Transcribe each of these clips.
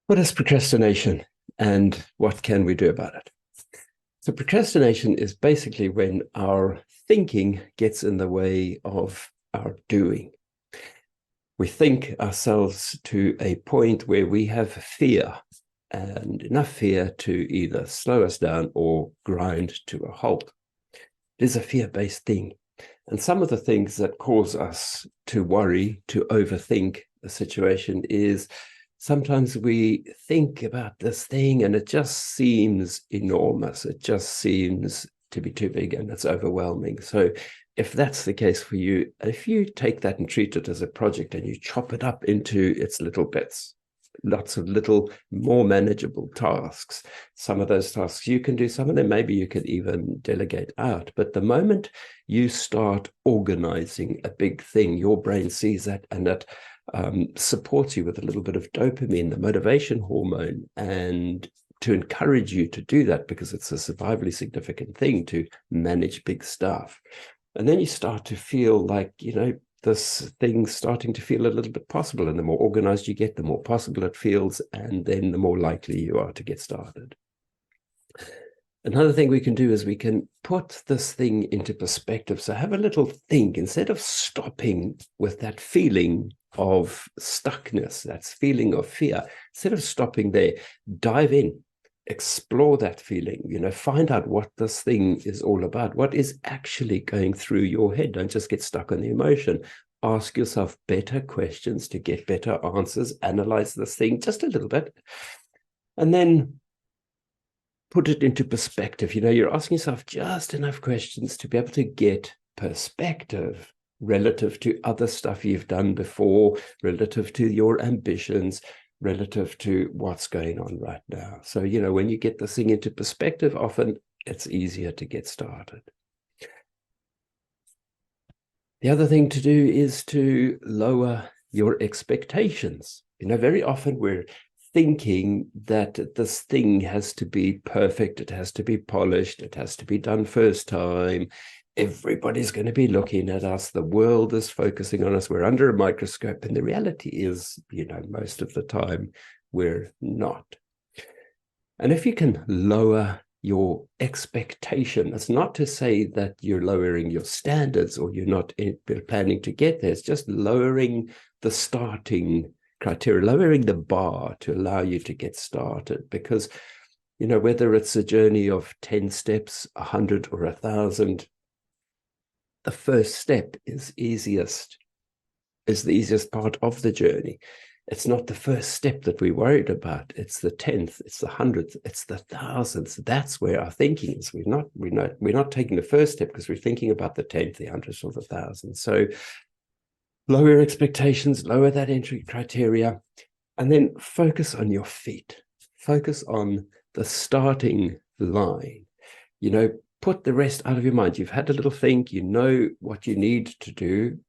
What is procrastination and what can we do about it? So procrastination is basically when our thinking gets in the way of our doing. We think ourselves to a point where we have fear, and enough fear to either slow us down or grind to a halt. It is a fear-based thing. And some of the things that cause us to worry, to overthink a situation is sometimes we think about this thing and it just seems enormous. It just seems to be too big and it's overwhelming. So if that's the case for you, if you take that and treat it as a project and you chop it up into its little bits, lots of little more manageable tasks. Some of those tasks you can do, some of them maybe you could even delegate out. But the moment you start organizing a big thing, your brain sees that and that supports you with a little bit of dopamine, the motivation hormone, and to encourage you to do that because it's a survivally significant thing to manage big stuff. And then you start to feel like, this thing starting to feel a little bit possible. And the more organized you get, the more possible it feels. And then the more likely you are to get started. Another thing we can do is we can put this thing into perspective. So have a little think, instead of stopping with that feeling of stuckness, that feeling of fear, instead of stopping there, dive in, explore that feeling, find out what this thing is all about, what is actually going through your head. Don't just get stuck on the emotion. Ask yourself better questions to get better answers, analyze this thing just a little bit, and then put it into perspective. You're asking yourself just enough questions to be able to get perspective relative to other stuff you've done before, relative to your ambitions, relative to what's going on right now. So, when you get this thing into perspective, often it's easier to get started. The other thing to do is to lower your expectations. Very often we're thinking that this thing has to be perfect, it has to be polished, it has to be done first time. Everybody's going to be looking at us. The world is focusing on us. We're under a microscope. And the reality is, most of the time, we're not. And if you can lower your expectation, it's not to say that you're lowering your standards or you're not planning to get there. It's just lowering the starting criteria, lowering the bar to allow you to get started. Because, whether it's a journey of 10 steps, 100 or 1,000, the first step is the easiest part of the journey. It's not the first step that we're worried about. It's the 10th, it's the 100th, it's the 1,000th. That's where our thinking is. We're not taking the first step because we're thinking about the 10th, the 100th, or the 1,000th. So lower your expectations, lower that entry criteria, and then focus on your feet. Focus on the starting line. Put the rest out of your mind. You've had a little think, you know what you need to do,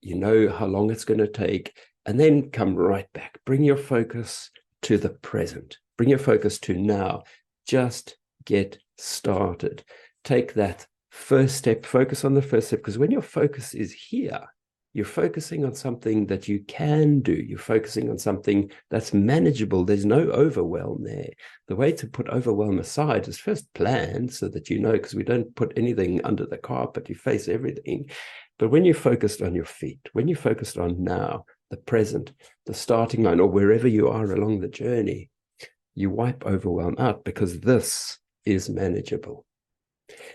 you know how long it's going to take, and then come right back. Bring your focus to the present. Bring your focus to now. Just get started. Take that first step, focus on the first step, because when your focus is here, you're focusing on something that you can do. You're focusing on something that's manageable. There's no overwhelm there. The way to put overwhelm aside is first plan so that because we don't put anything under the carpet. You face everything. But when you're focused on your feet, when you're focused on now, the present, the starting line, or wherever you are along the journey, you wipe overwhelm out because this is manageable.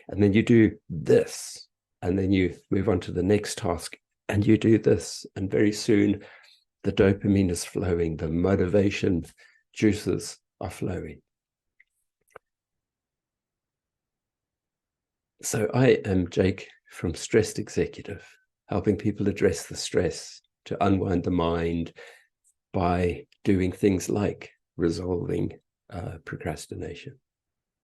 And then you do this, and then you move on to the next task. And you do this, and very soon the dopamine is flowing, the motivation juices are flowing. So I am Jake from Stressed Executive, helping people address the stress, to unwind the mind by doing things like resolving procrastination.